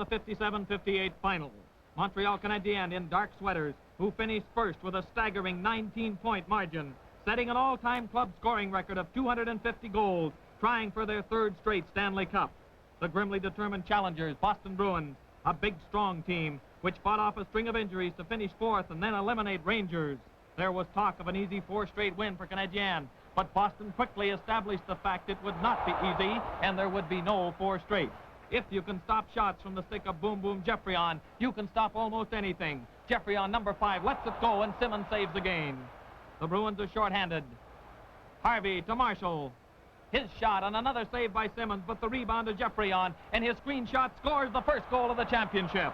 the 57-58 final. Montreal Canadiens in dark sweaters, who finished first with a staggering 19-point margin, setting an all-time club scoring record of 250 goals, trying for their third straight Stanley Cup. The grimly determined challengers, Boston Bruins, a big, strong team, which fought off a string of injuries to finish fourth and then eliminate Rangers. There was talk of an easy 4-straight win for Canadiens, but Boston quickly established the fact it would not be easy, and there would be no 4 straight. If you can stop shots from the stick of Boom Boom Geoffrion, you can stop almost anything. Geoffrion, number 5, lets it go, and Simmons saves the game. The Bruins are shorthanded. Harvey to Marshall. His shot and another save by Simmons, but the rebound to Geoffrion, and his screen shot scores the first goal of the championship.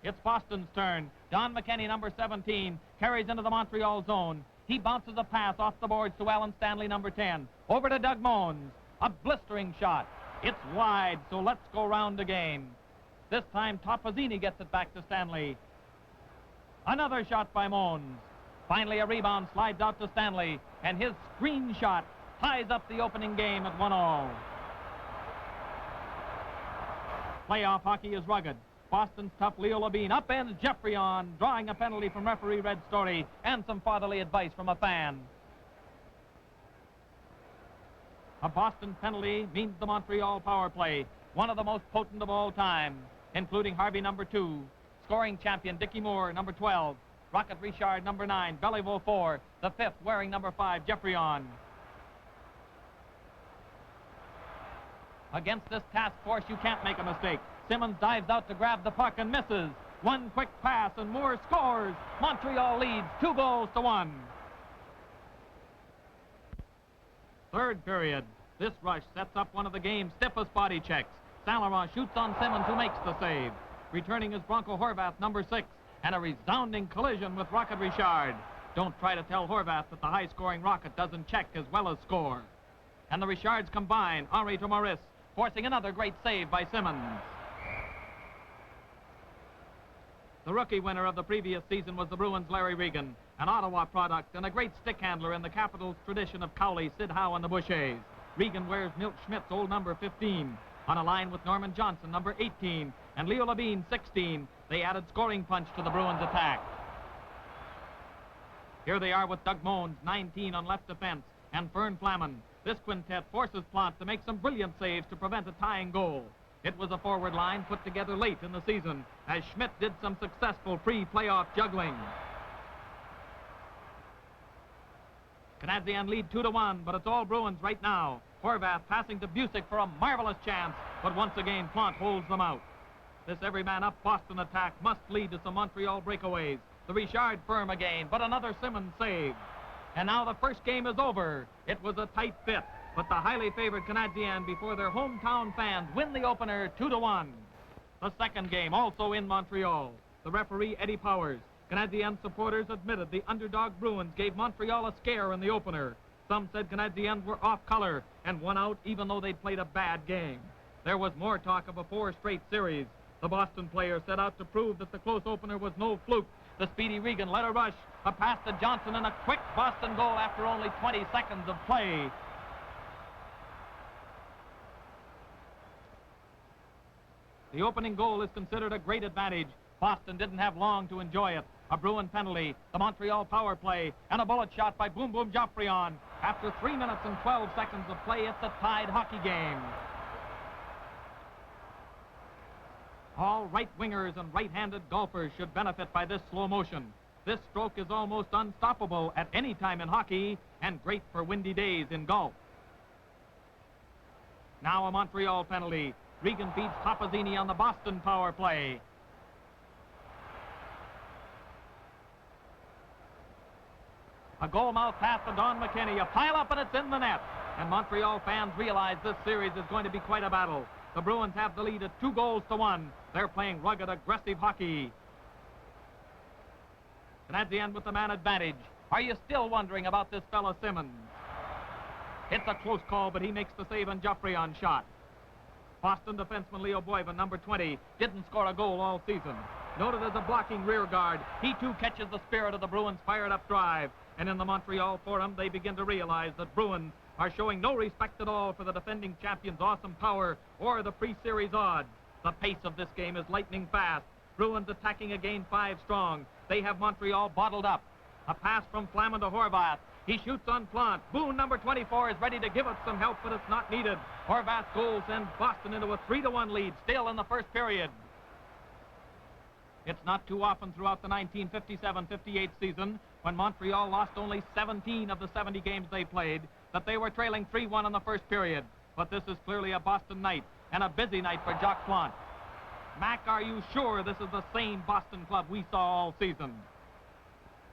It's Boston's turn. Don McKenney, number 17, carries into the Montreal zone. He bounces a pass off the boards to Alan Stanley, number 10. Over to Doug Moens. A blistering shot. It's wide, so let's go round again. This time, Topazzini gets it back to Stanley. Another shot by Moens. Finally, a rebound slides out to Stanley, and his screen shot ties up the opening game at 1-all. Playoff hockey is rugged. Boston's tough Leo Labine upends Geoffrion, drawing a penalty from referee Red Story, and some fatherly advice from a fan. A Boston penalty means the Montreal power play, one of the most potent of all time, including Harvey, number 2, scoring champion Dickie Moore, number 12, Rocket Richard, number 9, Beliveau 4, the 5th wearing number 5, Geoffrion. Against this task force, you can't make a mistake. Simmons dives out to grab the puck and misses. One quick pass and Moore scores. Montreal leads 2-1. Third period. This rush sets up one of the game's stiffest body checks. Saint Laurent shoots on Simmons, who makes the save. Returning is Bronco Horvath, number 6, and a resounding collision with Rocket Richard. Don't try to tell Horvath that the high-scoring Rocket doesn't check as well as score. And the Richards combine, Henri to Maurice, forcing another great save by Simmons. The rookie winner of the previous season was the Bruins' Larry Regan, an Ottawa product and a great stick handler in the Capital's tradition of Cowley, Sid Howe, and the Bouchers. Regan wears Milt Schmidt's old number 15. On a line with Norman Johnson, number 18, and Leo Labine, 16, they added scoring punch to the Bruins' attack. Here they are with Doug Moens, 19, on left defense, and Fern Flaman. This quintet forces Plant to make some brilliant saves to prevent a tying goal. It was a forward line put together late in the season, as Schmidt did some successful pre-playoff juggling. Canadiens lead 2-1, but it's all Bruins right now. Horvath passing to Busick for a marvelous chance, but once again Plant holds them out. This every-man-up Boston attack must lead to some Montreal breakaways. The Richard firm again, but another Simmons save. And now the first game is over. It was a tight fit, but the highly favored Canadiens, before their hometown fans, win the opener 2-1. The second game, also in Montreal. The referee, Eddie Powers. Canadiens supporters admitted the underdog Bruins gave Montreal a scare in the opener. Some said Canadiens were off color and won out even though they'd played a bad game. There was more talk of a 4-straight series. The Boston players set out to prove that the close opener was no fluke. The speedy Regan led a rush, a pass to Johnson, and a quick Boston goal after only 20 seconds of play. The opening goal is considered a great advantage. Boston didn't have long to enjoy it. A Bruin penalty, the Montreal power play, and a bullet shot by Boom Boom Geoffrion. After 3 minutes and 12 seconds of play, it's a tied hockey game. All right wingers and right-handed golfers should benefit by this slow motion. This stroke is almost unstoppable at any time in hockey and great for windy days in golf. Now a Montreal penalty. Regan feeds Topazzini on the Boston power play. A goal-mouth pass to Don McKenney. A pile-up and it's in the net. And Montreal fans realize this series is going to be quite a battle. The Bruins have the lead at 2-1. They're playing rugged, aggressive hockey. Canadiens with the man advantage. Are you still wondering about this fella Simmons? It's a close call, but he makes the save on Geoffrion's shot. Boston defenseman Leo Boyven, number 20, didn't score a goal all season. Noted as a blocking rear guard, he too catches the spirit of the Bruins' fired-up drive. And in the Montreal Forum, they begin to realize that Bruins are showing no respect at all for the defending champion's awesome power or the pre-series odds. The pace of this game is lightning fast. Bruins attacking again 5 strong. They have Montreal bottled up. A pass from Flammen to Horvath. He shoots on Plant. Boone, number 24, is ready to give it some help, but it's not needed. Horvath's goal sends Boston into a 3-1 lead, still in the first period. It's not too often throughout the 1957-58 season, when Montreal lost only 17 of the 70 games they played, that they were trailing 3-1 in the first period. But this is clearly a Boston night, and a busy night for Jacques Plante. Mac, are you sure this is the same Boston club we saw all season?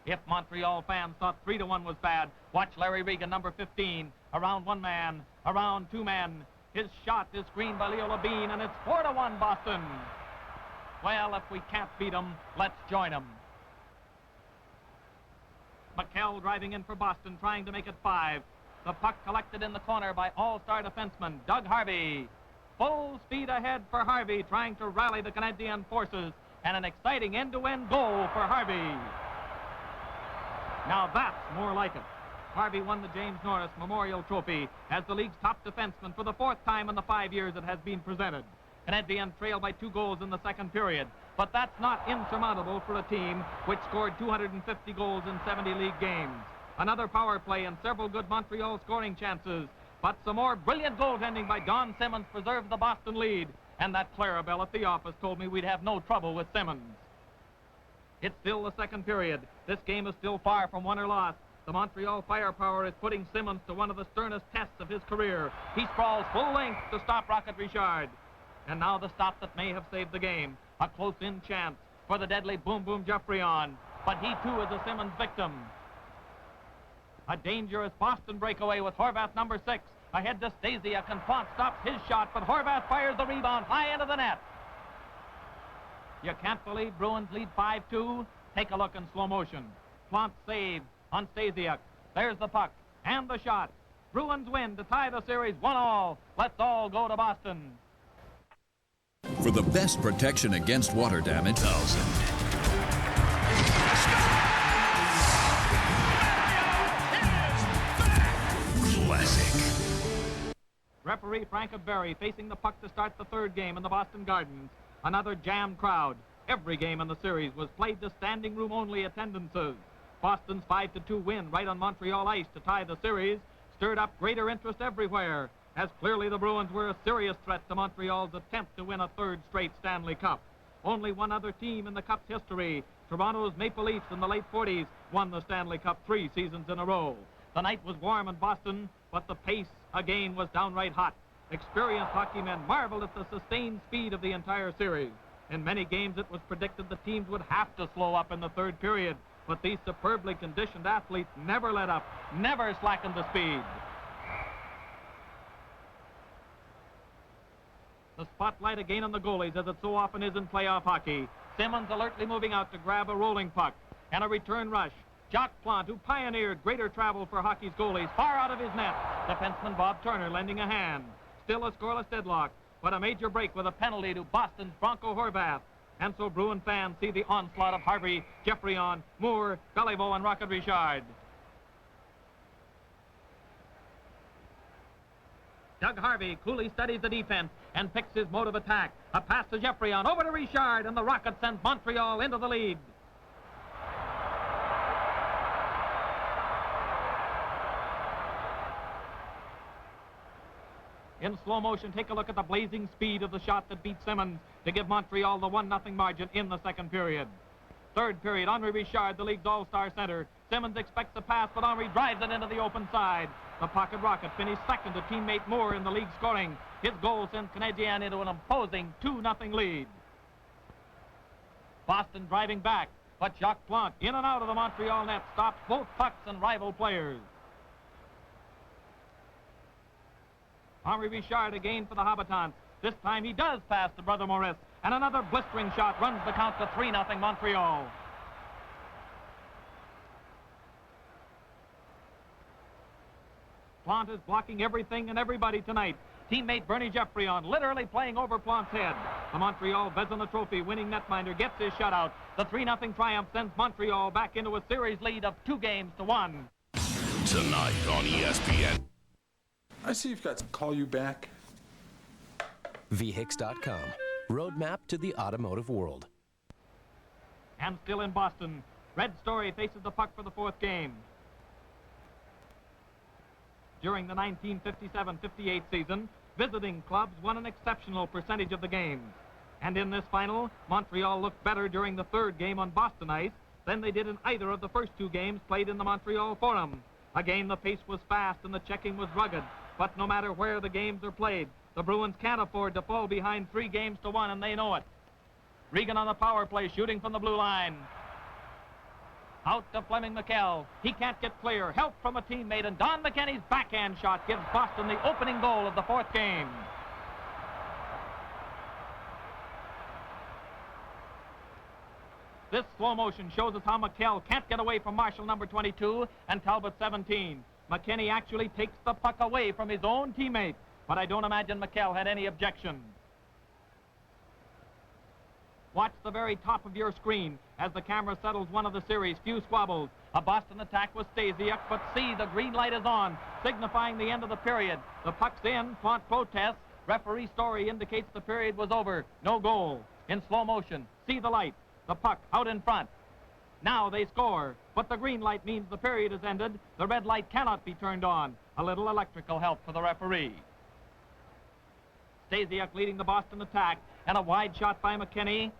If Montreal fans thought 3-1 was bad, watch Larry Regan, number 15, around 1 man, around 2 men. His shot is screened by Leo Labine, and it's 4-1 Boston. Well, if we can't beat them, let's join them. McKell driving in for Boston, trying to make it 5. The puck collected in the corner by all-star defenseman Doug Harvey. Full speed ahead for Harvey, trying to rally the Canadian forces, and an exciting end-to-end goal for Harvey. Now that's more like it. Harvey won the James Norris Memorial Trophy as the league's top defenseman for the 4th time in the 5 years it has been presented. Canadiens trailed by 2 goals in the second period, but that's not insurmountable for a team which scored 250 goals in 70 league games. Another power play and several good Montreal scoring chances, but some more brilliant goaltending by Don Simmons preserved the Boston lead, and that Clarabelle at the office told me we'd have no trouble with Simmons. It's still the second period. This game is still far from won or lost. The Montreal firepower is putting Simmons to one of the sternest tests of his career. He sprawls full length to stop Rocket Richard. And now the stop that may have saved the game. A close-in chance for the deadly Boom Boom Geoffrion. But he, too, is a Simmons victim. A dangerous Boston breakaway with Horvath, number 6. Ahead to Stasiak, and Plant stops his shot, but Horvath fires the rebound high into the net. You can't believe Bruins lead 5-2? Take a look in slow motion. Plant save on Stasiak. There's the puck and the shot. Bruins win to tie the series 1-1. Let's all go to Boston. For the best protection against water damage, classic. Referee Frank Berry facing the puck to start the 3rd game in the Boston Gardens. Another jammed crowd. Every game in the series was played to standing room only attendances. Boston's 5-2 win right on Montreal ice to tie the series stirred up greater interest everywhere, as clearly the Bruins were a serious threat to Montreal's attempt to win a 3rd straight Stanley Cup. Only one other team in the Cup's history, Toronto's Maple Leafs in the late 40s, won the Stanley Cup 3 seasons in a row. The night was warm in Boston, but the pace again was downright hot. Experienced hockey men marveled at the sustained speed of the entire series. In many games, it was predicted the teams would have to slow up in the 3rd period, but these superbly conditioned athletes never let up, never slackened the speed. The spotlight again on the goalies, as it so often is in playoff hockey. Simmons alertly moving out to grab a rolling puck, and a return rush. Jacques Plante, who pioneered greater travel for hockey's goalies, far out of his net. Defenseman Bob Turner lending a hand. Still a scoreless deadlock, but a major break with a penalty to Boston's Bronco Horvath. And so Bruin fans see the onslaught of Harvey, Geoffrion, Moore, Beliveau, and Rocket Richard. Doug Harvey coolly studies the defense and picks his mode of attack. A pass to Geoffrion, over to Richard, and the Rocket sends Montreal into the lead. In slow motion, take a look at the blazing speed of the shot that beat Simmons to give Montreal the 1-0 margin in the second period. 3rd period, Henri Richard, the league's all-star center. Simmons expects a pass, but Henri drives it into the open side. The pocket Rocket finished second to teammate Moore in the league scoring. His goal sends Canadiens into an imposing 2-0 lead. Boston driving back, but Jacques Plante, in and out of the Montreal net, stops both pucks and rival players. Henri Richard again for the Habitants. This time he does pass to Brother Maurice, and another blistering shot runs the count to 3-0 Montreal. Plante is blocking everything and everybody tonight. Teammate Bernie Geoffrion literally playing over Plante's head. The Montreal Vezina Trophy winning netminder gets his shutout. The 3-0 triumph sends Montreal back into a series lead of 2-1. Tonight on ESPN. I see you've got to call you back. vhix.com. Roadmap to the automotive world. And still in Boston, Red Story faces the puck for the fourth game. During the 1957-58 season, visiting clubs won an exceptional percentage of the games. And in this final, Montreal looked better during the third game on Boston ice than they did in either of the first two games played in the Montreal Forum. Again, the pace was fast and the checking was rugged. But no matter where the games are played, the Bruins can't afford to fall behind 3-1, and they know it. Regan on the power play, shooting from the blue line. Out to Fleming McKell. He can't get clear. Help from a teammate, and Don McKenney's backhand shot gives Boston the opening goal of the fourth game. This slow motion shows us how McKell can't get away from Marshall number 22 and Talbot 17. McKenney actually takes the puck away from his own teammate, but I don't imagine McKell had any objection. Watch the very top of your screen as the camera settles one of the series' few squabbles. A Boston attack with Stasiuk, but see, the green light is on, signifying the end of the period. The puck's in, Plante protests. Referee Story indicates the period was over. No goal. In slow motion, see the light. The puck out in front. Now they score, but the green light means the period is ended. The red light cannot be turned on. A little electrical help for the referee. Stasiuk leading the Boston attack, and a wide shot by McKenney.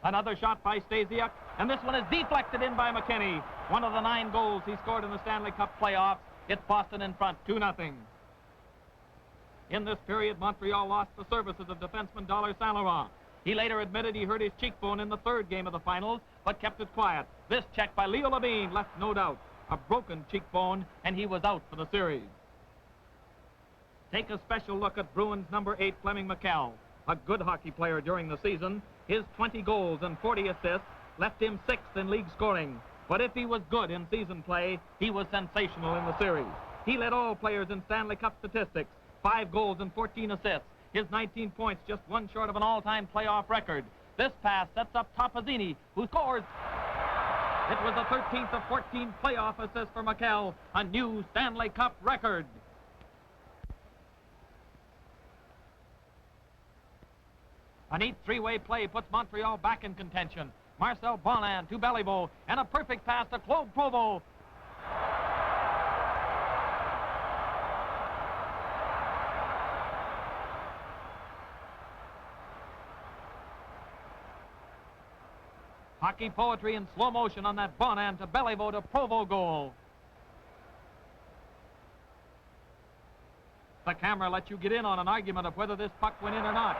Another shot by Stasiuk, and this one is deflected in by McKenney. One of the 9 goals he scored in the Stanley Cup playoffs. It's Boston in front, 2-0. In this period, Montreal lost the services of defenseman Dollar Saint Laurent. He later admitted he hurt his cheekbone in the third game of the finals, but kept it quiet. This check by Leo Levine left no doubt. A broken cheekbone, and he was out for the series. Take a special look at Bruins number 8, Fleming McKell. A good hockey player during the season. His 20 goals and 40 assists left him 6th in league scoring. But if he was good in season play, he was sensational in the series. He led all players in Stanley Cup statistics. 5 goals and 14 assists. His 19 points just one short of an all-time playoff record. This pass sets up Topazzini, who scores. It was the 13th of 14 playoff assists for McKell, a new Stanley Cup record. A neat three-way play puts Montreal back in contention. Marcel Bonin to Beliveau, and a perfect pass to Claude Provost. Hockey poetry in slow motion on that Bonin to Beliveau to Provost goal. The camera lets you get in on an argument of whether this puck went in or not.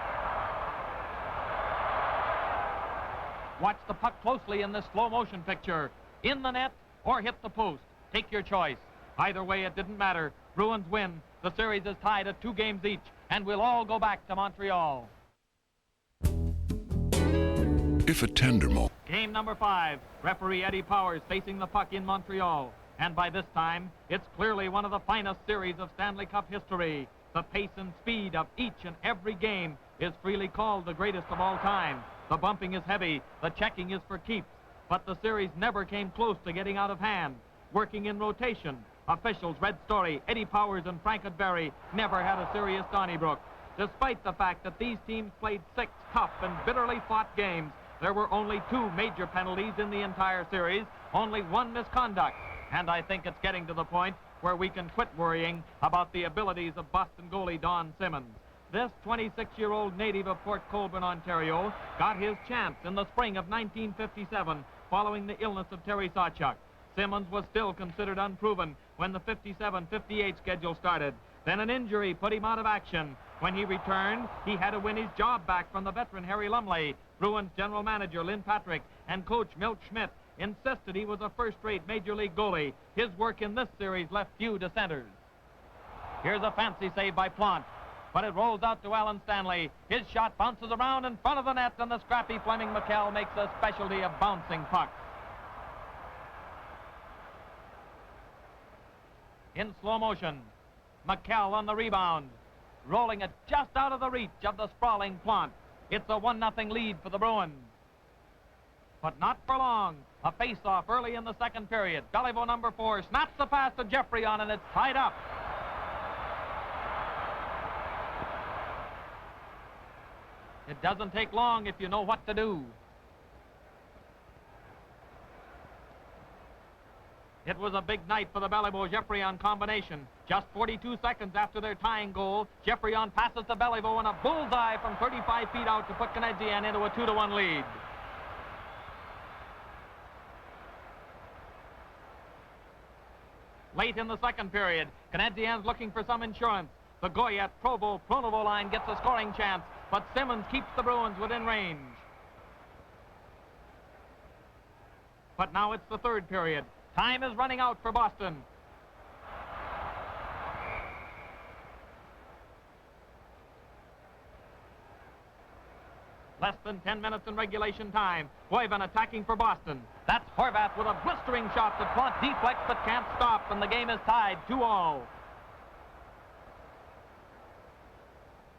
Watch the puck closely in this slow motion picture. In the net or hit the post. Take your choice. Either way, it didn't matter. Bruins win. The series is tied at 2 games each, and we'll all go back to Montreal. If a tender moment. Game number 5. Referee Eddie Powers facing the puck in Montreal. And by this time, it's clearly one of the finest series of Stanley Cup history. The pace and speed of each and every game is freely called the greatest of all time. The bumping is heavy, the checking is for keeps, but the series never came close to getting out of hand. Working in rotation, officials Red Story, Eddie Powers, and Frank Berry never had a serious Donnybrook. Despite the fact that these teams played 6 tough and bitterly fought games, there were only 2 major penalties in the entire series, only 1 misconduct. And I think it's getting to the point where we can quit worrying about the abilities of Boston goalie Don Simmons. This 26-year-old native of Port Colborne, Ontario, got his chance in the spring of 1957 following the illness of Terry Sawchuk. Simmons was still considered unproven when the 57-58 schedule started. Then an injury put him out of action. When he returned, he had to win his job back from the veteran Harry Lumley. Bruins general manager Lynn Patrick and coach Milt Schmidt insisted he was a first-rate Major League goalie. His work in this series left few dissenters. Here's a fancy save by Plante, but it rolls out to Alan Stanley. His shot bounces around in front of the net, and the scrappy Fleming McKell makes a specialty of bouncing pucks. In slow motion, McKell on the rebound, rolling it just out of the reach of the sprawling Plante. It's a 1-0 lead for the Bruins. But not for long. A face-off early in the second period. Beliveau, number 4, snaps the pass to Geoffrion, and it's tied up. It doesn't take long if you know what to do. It was a big night for the Beliveau-Geoffrion combination. Just 42 seconds after their tying goal, Geoffrion passes to Beliveau and a bullseye from 35 feet out to put Canadiens into a 2-1 lead. Late in the second period, Canadiens looking for some insurance. The Goyette-Provo-Pronovo line gets a scoring chance, but Simmons keeps the Bruins within range. But now it's the third period. Time is running out for Boston. Less than 10 minutes in regulation time. Koivu attacking for Boston. That's Horvath with a blistering shot that Plante deflects but can't stop, and the game is tied 2-2.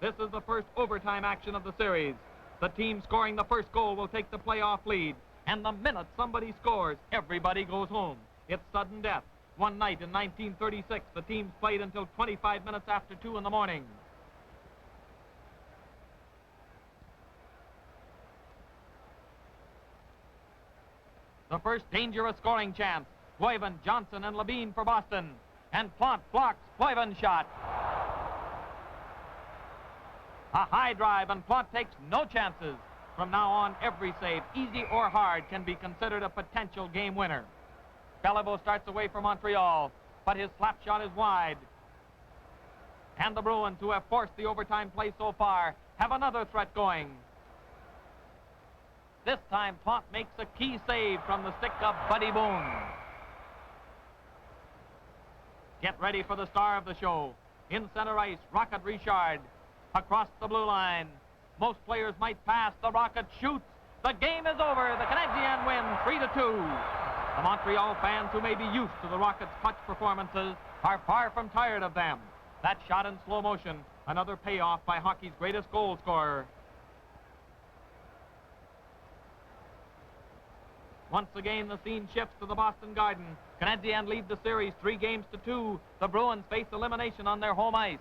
This is the first overtime action of the series. The team scoring the first goal will take the playoff lead. And the minute somebody scores, everybody goes home. It's sudden death. One night in 1936, the teams played until 25 minutes after 2 in the morning. The first dangerous scoring chance. Koivu, Johnson, and Levine for Boston. And Plante blocks Koivu's shot. A high drive, and Plante takes no chances. From now on, every save, easy or hard, can be considered a potential game winner. Beliveau starts away from Montreal, but his slap shot is wide. And the Bruins, who have forced the overtime play so far, have another threat going. This time, Plante makes a key save from the stick of Buddy Boone. Get ready for the star of the show. In center ice, Rocket Richard. Across the blue line. Most players might pass. The Rocket shoots. The game is over. The Canadiens win 3-2. The Montreal fans, who may be used to the Rockets' clutch performances, are far from tired of them. That shot in slow motion, another payoff by hockey's greatest goal scorer. Once again, the scene shifts to the Boston Garden. Canadiens lead the series 3-2. The Bruins face elimination on their home ice.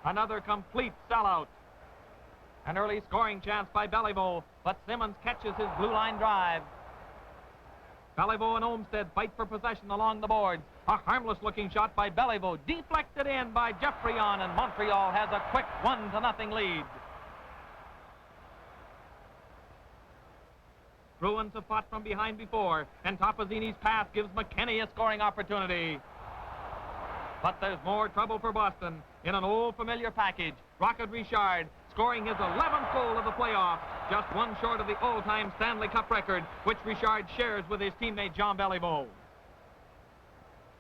Another complete sellout. An early scoring chance by Beliveau, but Simmons catches his blue line drive. Beliveau and Olmsted fight for possession along the boards. A harmless-looking shot by Beliveau, deflected in by Geoffrion, and Montreal has a quick 1-0 lead. Bruins have fought from behind before, and Topazzini's pass gives McKinney a scoring opportunity. But there's more trouble for Boston in an old familiar package. Rocket Richard scoring his 11th goal of the playoffs, just one short of the all-time Stanley Cup record, which Richard shares with his teammate Jean Beliveau.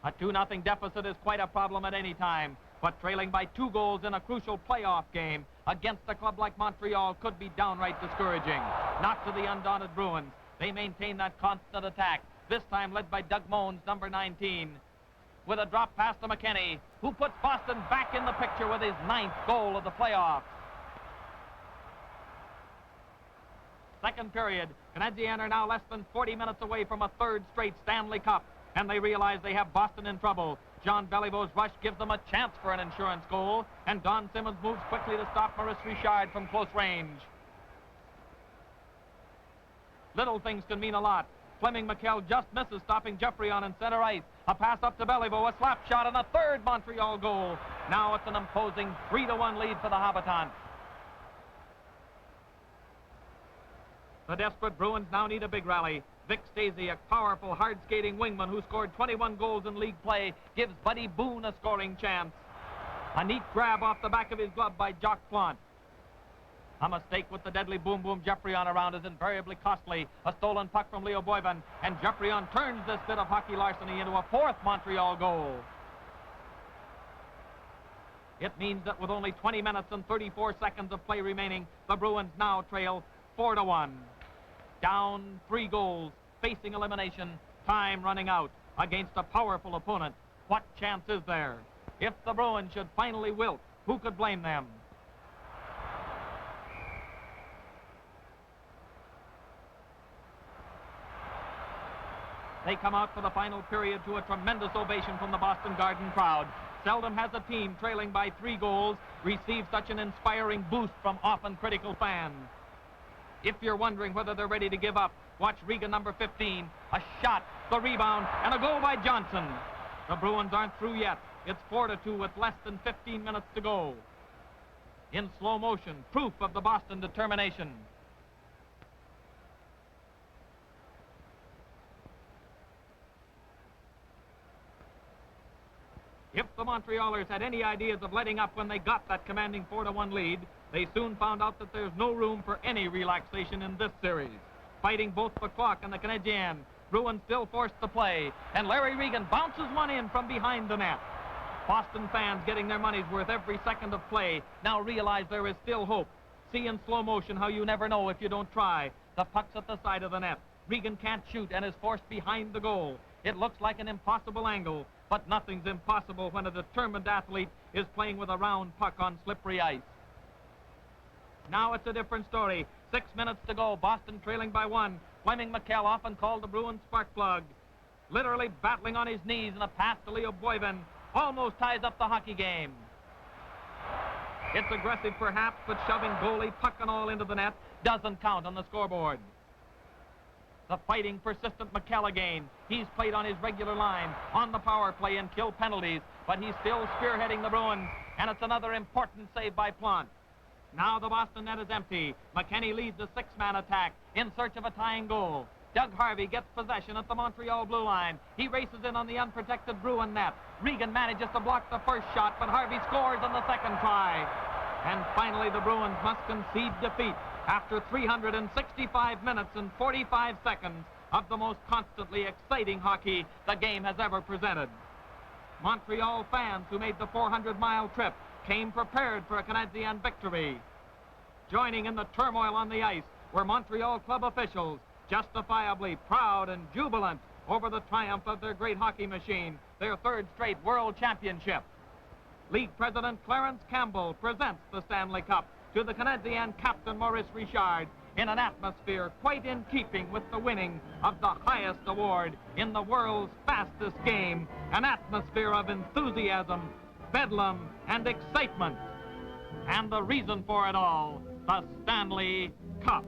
A 2-0 deficit is quite a problem at any time, but trailing by 2 goals in a crucial playoff game against a club like Montreal could be downright discouraging. Not to the undaunted Bruins. They maintain that constant attack, this time led by Doug Moens, number 19. With a drop pass to McKinney, who puts Boston back in the picture with his 9th goal of the playoffs. Second period, Canadiens are now less than 40 minutes away from a third straight Stanley Cup, and they realize they have Boston in trouble. John Beliveau's rush gives them a chance for an insurance goal, and Don Simmons moves quickly to stop Maurice Richard from close range. Little things can mean a lot. Fleming McKell just misses stopping Geoffrion in center ice. A pass up to Beliveau, a slap shot, and a third Montreal goal. Now it's an imposing 3-1 lead for the Habitants. The desperate Bruins now need a big rally. Vic Stacey, a powerful, hard-skating wingman who scored 21 goals in league play, gives Buddy Boone a scoring chance. A neat grab off the back of his glove by Jacques Plante. A mistake with the deadly boom-boom Geoffrion around is invariably costly. A stolen puck from Leo Boivin, and Geoffrion turns this bit of hockey larceny into a 4th Montreal goal. It means that with only 20 minutes and 34 seconds of play remaining, the Bruins now trail 4-1. Down 3 goals, facing elimination, time running out against a powerful opponent. What chance is there? If the Bruins should finally wilt, who could blame them? They come out for the final period to a tremendous ovation from the Boston Garden crowd. Seldom has a team trailing by 3 goals received such an inspiring boost from often critical fans. If you're wondering whether they're ready to give up, watch Regan number 15. A shot, the rebound, and a goal by Johnson. The Bruins aren't through yet. It's 4-2 with less than 15 minutes to go. In slow motion, proof of the Boston determination. If the Montrealers had any ideas of letting up when they got that commanding 4-1 lead, they soon found out that there's no room for any relaxation in this series. Fighting both the clock and the Canadiens, Bruins still forced to play, and Larry Regan bounces one in from behind the net. Boston fans, getting their money's worth every second of play, now realize there is still hope. See in slow motion how you never know if you don't try. The puck's at the side of the net. Regan can't shoot and is forced behind the goal. It looks like an impossible angle, but nothing's impossible when a determined athlete is playing with a round puck on slippery ice. Now it's a different story. 6 minutes to go, Boston trailing by 1. Fleming McKell, often called the Bruins spark plug, literally battling on his knees, and a pass to Leo Boivin almost ties up the hockey game. It's aggressive perhaps, but shoving goalie, puck and all into the net doesn't count on the scoreboard. The fighting, persistent McKell again. He's played on his regular line, on the power play and kill penalties, but he's still spearheading the Bruins, and it's another important save by Plant. Now the Boston net is empty. McKenny leads a 6-man attack in search of a tying goal. Doug Harvey gets possession at the Montreal blue line. He races in on the unprotected Bruin net. Regan manages to block the first shot, but Harvey scores on the second try. And finally, the Bruins must concede defeat after 365 minutes and 45 seconds of the most constantly exciting hockey the game has ever presented. Montreal fans who made the 400-mile trip came prepared for a Canadien victory. Joining in the turmoil on the ice were Montreal club officials, justifiably proud and jubilant over the triumph of their great hockey machine, their 3rd straight world championship. League President Clarence Campbell presents the Stanley Cup to the Canadien captain Maurice Richard in an atmosphere quite in keeping with the winning of the highest award in the world's fastest game, an atmosphere of enthusiasm, bedlam, and excitement. And the reason for it all, the Stanley Cup.